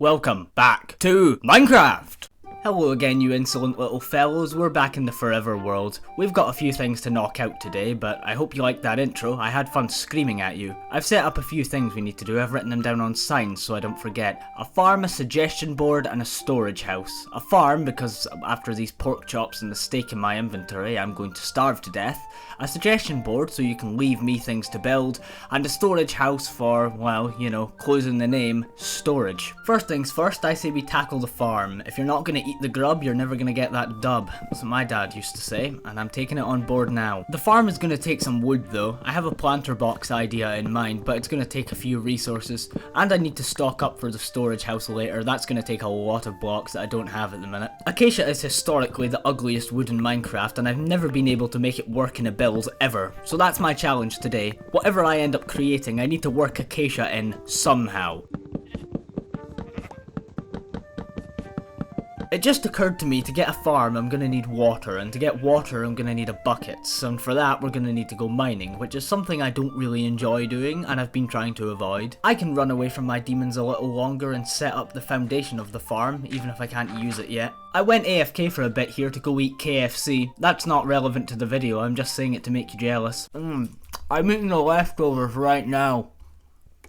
Welcome back to Minecraft! Hello again, you insolent little fellows. We're back in the forever world. We've got a few things to knock out today, but I hope you liked that intro. I had fun screaming at you. I've set up a few things we need to do. I've written them down on signs so I don't forget. A farm, a suggestion board, and a storage house. A farm, because after these pork chops and the steak in my inventory, I'm going to starve to death. A suggestion board so you can leave me things to build. And a storage house for, well, you know, closing the name, storage. First things first, I say we tackle the farm. If you're not going to eat the grub, you're never gonna get that dub. That's what my dad used to say, and I'm taking it on board now. The farm is gonna take some wood though. I have a planter box idea in mind, but it's gonna take a few resources. And I need to stock up for the storage house later. That's gonna take a lot of blocks that I don't have at the minute. Acacia is historically the ugliest wood in Minecraft, and I've never been able to make it work in a build, ever. So that's my challenge today. Whatever I end up creating, I need to work acacia in somehow. It just occurred to me, to get a farm I'm gonna need water, and to get water I'm gonna need a bucket, and for that we're gonna need to go mining, which is something I don't really enjoy doing and I've been trying to avoid. I can run away from my demons a little longer and set up the foundation of the farm, even if I can't use it yet. I went AFK for a bit here to go eat KFC. That's not relevant to the video, I'm just saying it to make you jealous. I'm eating the leftovers right now.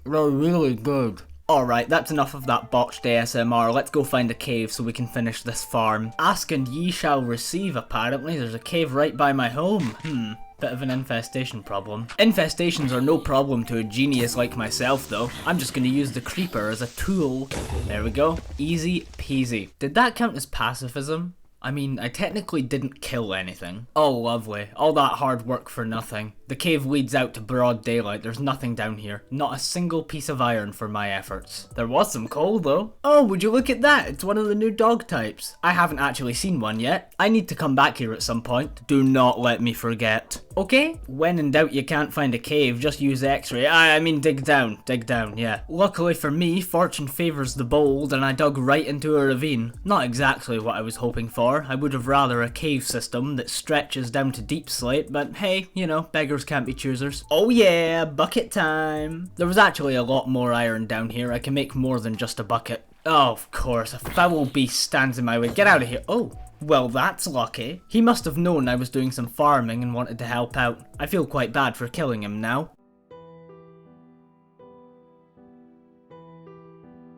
They're really good. Alright, that's enough of that botched ASMR, let's go find a cave so we can finish this farm. Ask and ye shall receive, apparently. There's a cave right by my home. Bit of an infestation problem. Infestations are no problem to a genius like myself though. I'm just gonna use the creeper as a tool. There we go. Easy peasy. Did that count as pacifism? I mean, I technically didn't kill anything. Oh, lovely. All that hard work for nothing. The cave leads out to broad daylight. There's nothing down here. Not a single piece of iron for my efforts. There was some coal, though. Oh, would you look at that? It's one of the new dog types. I haven't actually seen one yet. I need to come back here at some point. Do not let me forget. Okay? When in doubt you can't find a cave, just use X-ray. I mean dig down. Dig down, yeah. Luckily for me, fortune favours the bold, and I dug right into a ravine. Not exactly what I was hoping for. I would have rather a cave system that stretches down to deep slate, but hey, you know, beggars can't be choosers. Oh yeah, bucket time. There was actually a lot more iron down here. I can make more than just a bucket. Oh, of course, a foul beast stands in my way. Get out of here. Oh. Well, that's lucky. He must have known I was doing some farming and wanted to help out. I feel quite bad for killing him now.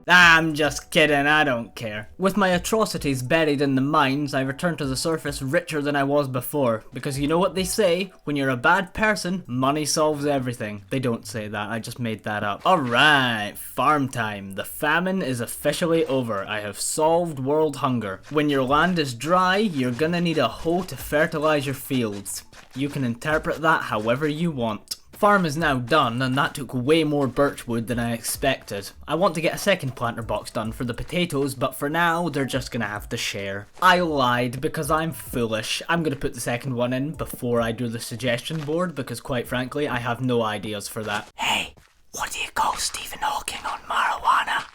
I'm just kidding, I don't care. With my atrocities buried in the mines, I return to the surface richer than I was before. Because you know what they say? When you're a bad person, money solves everything. They don't say that, I just made that up. Alright, farm time. The famine is officially over. I have solved world hunger. When your land is dry, you're gonna need a hoe to fertilize your fields. You can interpret that however you want. Farm is now done, and that took way more birch wood than I expected. I want to get a second planter box done for the potatoes, but for now, they're just gonna have to share. I lied because I'm foolish. I'm gonna put the second one in before I do the suggestion board, because quite frankly, I have no ideas for that. Hey, what do you call Stephen Hawking on marijuana?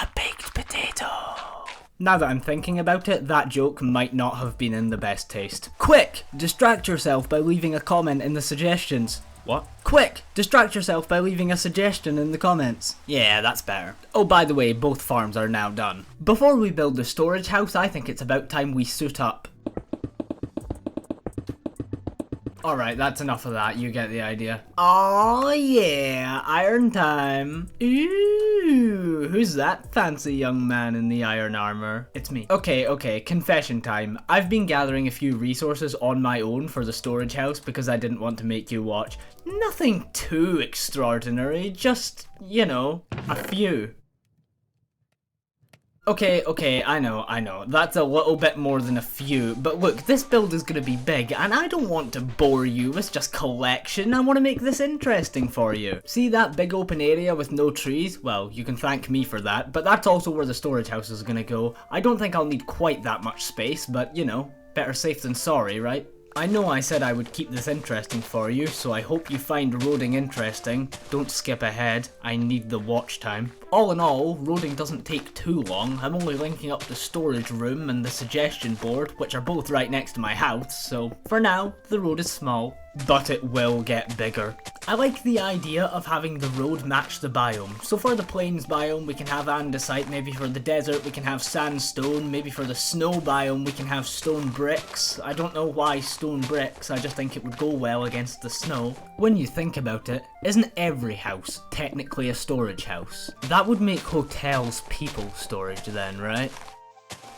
A baked potato. Now that I'm thinking about it, that joke might not have been in the best taste. Quick! Distract yourself by leaving a comment in the suggestions. What? Quick! Distract yourself by leaving a suggestion in the comments. Yeah, that's better. Oh, by the way, both farms are now done. Before we build the storage house, I think it's about time we suit up. Alright, that's enough of that, you get the idea. Oh yeah, iron time. Ooh, who's that fancy young man in the iron armor? It's me. Okay, confession time. I've been gathering a few resources on my own for the storage house because I didn't want to make you watch. Nothing too extraordinary, just, you know, a few. Okay, I know, that's a little bit more than a few, but look, this build is gonna be big, and I don't want to bore you with just collection, I want to make this interesting for you. See that big open area with no trees? Well, you can thank me for that, but that's also where the storage house is gonna go. I don't think I'll need quite that much space, but you know, better safe than sorry, right? I know I said I would keep this interesting for you, so I hope you find roading interesting. Don't skip ahead, I need the watch time. All in all, roading doesn't take too long. I'm only linking up the storage room and the suggestion board, which are both right next to my house, so for now, the road is small. But it will get bigger. I like the idea of having the road match the biome. So for the plains biome we can have andesite, maybe for the desert we can have sandstone, maybe for the snow biome we can have stone bricks. I don't know why stone bricks, I just think it would go well against the snow. When you think about it, isn't every house technically a storage house? That would make hotels people storage then, right?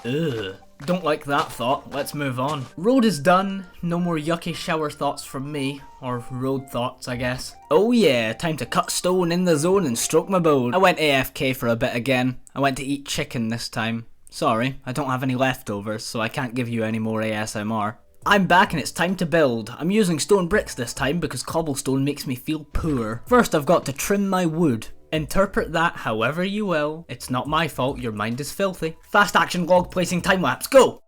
Ugh. Don't like that thought, let's move on. Road is done, no more yucky shower thoughts from me, or road thoughts I guess. Oh yeah, time to cut stone in the zone and stroke my boat. I went AFK for a bit again. I went to eat chicken this time. Sorry, I don't have any leftovers, so I can't give you any more ASMR. I'm back and it's time to build. I'm using stone bricks this time because cobblestone makes me feel poor. First I've got to trim my wood. Interpret that however you will. It's not my fault, your mind is filthy. Fast action log placing time lapse, go!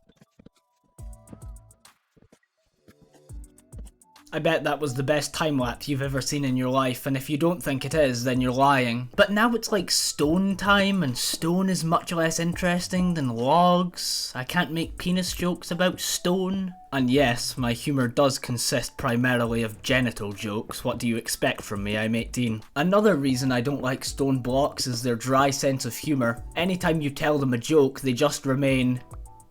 I bet that was the best time lapse you've ever seen in your life, and if you don't think it is, then you're lying. But now it's like stone time, and stone is much less interesting than logs. I can't make penis jokes about stone. And yes, my humour does consist primarily of genital jokes. What do you expect from me? I'm 18. Another reason I don't like stone blocks is their dry sense of humour. Anytime you tell them a joke, they just remain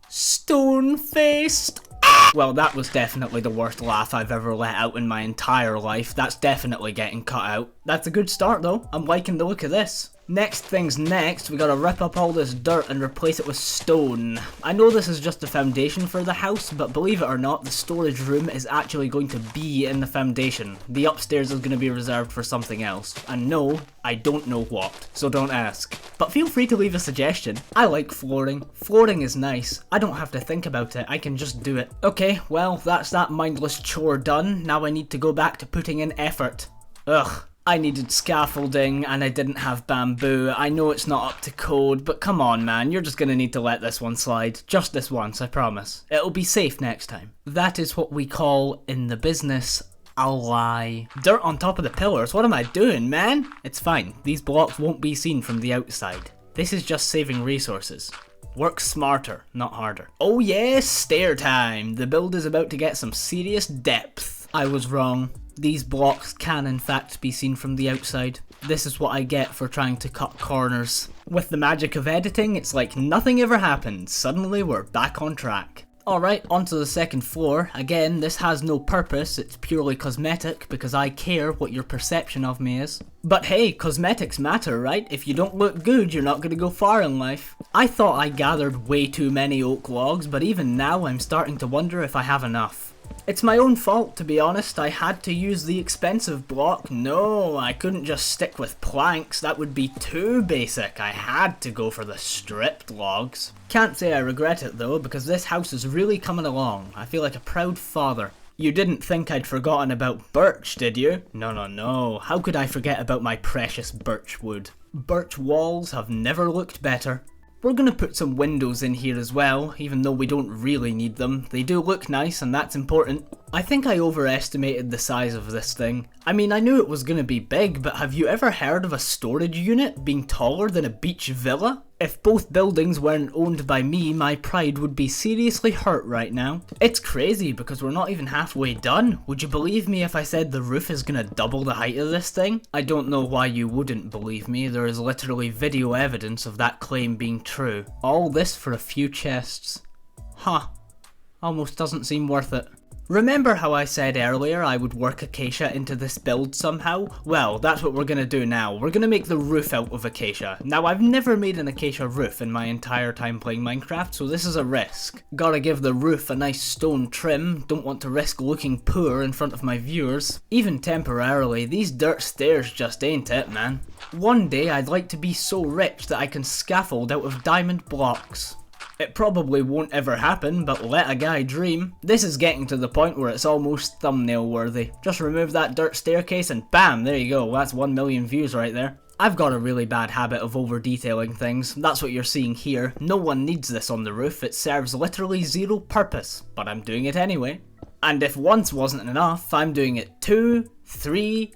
stone-faced. Well, that was definitely the worst laugh I've ever let out in my entire life. That's definitely getting cut out. That's a good start though. I'm liking the look of this. Next things next, we gotta rip up all this dirt and replace it with stone. I know this is just the foundation for the house, but believe it or not, the storage room is actually going to be in the foundation. The upstairs is going to be reserved for something else. And no, I don't know what, so don't ask. But feel free to leave a suggestion. I like flooring. Flooring is nice. I don't have to think about it, I can just do it. Okay, well, that's that mindless chore done. Now I need to go back to putting in effort. Ugh. I needed scaffolding and I didn't have bamboo. I know it's not up to code, but come on man, you're just gonna need to let this one slide. Just this once, I promise. It'll be safe next time. That is what we call, in the business, a lie. Dirt on top of the pillars, what am I doing, man? It's fine, these blocks won't be seen from the outside. This is just saving resources. Work smarter, not harder. Oh yes, stair time! The build is about to get some serious depth. I was wrong. These blocks can in fact be seen from the outside. This is what I get for trying to cut corners. With the magic of editing, it's like nothing ever happened. Suddenly we're back on track. Alright, onto the second floor. Again, this has no purpose, it's purely cosmetic because I care what your perception of me is. But hey, cosmetics matter, right? If you don't look good, you're not gonna go far in life. I thought I gathered way too many oak logs, but even now I'm starting to wonder if I have enough. It's my own fault, to be honest. I had to use the expensive block. No, I couldn't just stick with planks. That would be too basic. I had to go for the stripped logs. Can't say I regret it though, because this house is really coming along. I feel like a proud father. You didn't think I'd forgotten about birch, did you? No. How could I forget about my precious birch wood? Birch walls have never looked better. We're gonna put some windows in here as well, even though we don't really need them. They do look nice and that's important. I think I overestimated the size of this thing. I mean, I knew it was gonna be big, but have you ever heard of a storage unit being taller than a beach villa? If both buildings weren't owned by me, my pride would be seriously hurt right now. It's crazy because we're not even halfway done. Would you believe me if I said the roof is gonna double the height of this thing? I don't know why you wouldn't believe me. There is literally video evidence of that claim being true. All this for a few chests. Huh. Almost doesn't seem worth it. Remember how I said earlier I would work acacia into this build somehow? Well, that's what we're gonna do now. We're gonna make the roof out of acacia. Now, I've never made an acacia roof in my entire time playing Minecraft, so this is a risk. Gotta give the roof a nice stone trim, don't want to risk looking poor in front of my viewers. Even temporarily, these dirt stairs just ain't it, man. One day I'd like to be so rich that I can scaffold out of diamond blocks. It probably won't ever happen, but let a guy dream. This is getting to the point where it's almost thumbnail worthy. Just remove that dirt staircase and bam, there you go, that's 1 million views right there. I've got a really bad habit of over detailing things, that's what you're seeing here. No one needs this on the roof, it serves literally zero purpose, but I'm doing it anyway. And if once wasn't enough, I'm doing it 2, 3,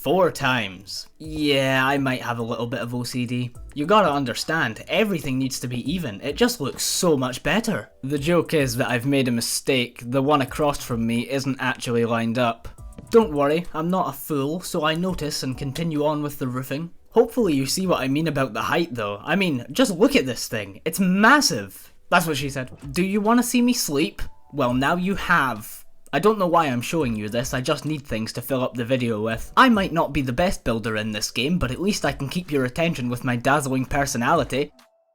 4 times. Yeah, I might have a little bit of OCD. You gotta understand, everything needs to be even. It just looks so much better. The joke is that I've made a mistake. The one across from me isn't actually lined up. Don't worry, I'm not a fool, so I notice and continue on with the roofing. Hopefully you see what I mean about the height though. I mean, just look at this thing. It's massive. That's what she said. Do you want to see me sleep? Well, now you have. I don't know why I'm showing you this, I just need things to fill up the video with. I might not be the best builder in this game, but at least I can keep your attention with my dazzling personality.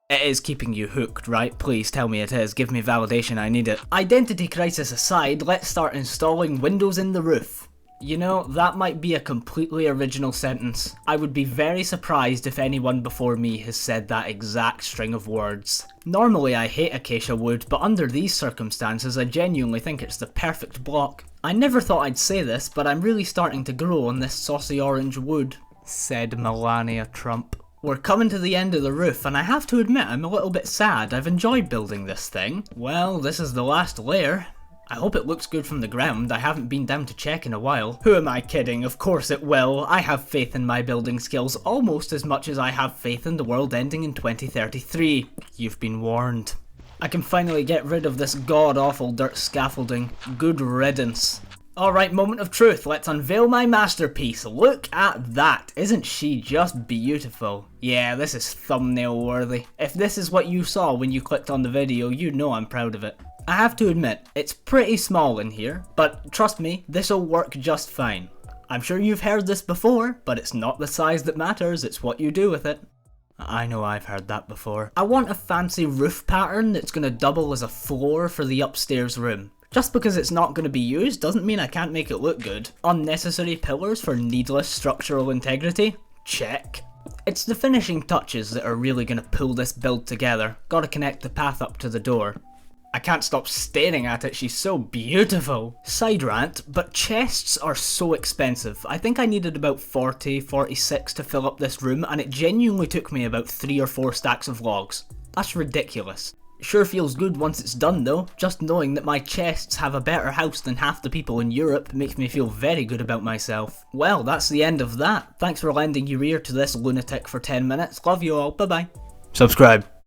It is keeping you hooked, right? Please tell me it is, give me validation, I need it. Identity crisis aside, let's start installing windows in the roof. You know, that might be a completely original sentence. I would be very surprised if anyone before me has said that exact string of words. Normally I hate acacia wood, but under these circumstances I genuinely think it's the perfect block. I never thought I'd say this, but I'm really starting to grow on this saucy orange wood, said Melania Trump. We're coming to the end of the roof, and I have to admit I'm a little bit sad. I've enjoyed building this thing. Well, this is the last layer. I hope it looks good from the ground, I haven't been down to check in a while. Who am I kidding? Of course it will. I have faith in my building skills almost as much as I have faith in the world ending in 2033. You've been warned. I can finally get rid of this god-awful dirt scaffolding. Good riddance. Alright, moment of truth, let's unveil my masterpiece. Look at that, isn't she just beautiful? Yeah, this is thumbnail worthy. If this is what you saw when you clicked on the video, you know I'm proud of it. I have to admit, it's pretty small in here, but trust me, this'll work just fine. I'm sure you've heard this before, but it's not the size that matters, it's what you do with it. I know I've heard that before. I want a fancy roof pattern that's gonna double as a floor for the upstairs room. Just because it's not gonna be used doesn't mean I can't make it look good. Unnecessary pillars for needless structural integrity? Check. It's the finishing touches that are really gonna pull this build together. Gotta connect the path up to the door. I can't stop staring at it, she's so beautiful. Side rant, but chests are so expensive. I think I needed about 46 to fill up this room, and it genuinely took me about 3 or 4 stacks of logs. That's ridiculous. Sure feels good once it's done though. Just knowing that my chests have a better house than half the people in Europe makes me feel very good about myself. Well, that's the end of that. Thanks for lending your ear to this lunatic for 10 minutes. Love you all, bye bye. Subscribe.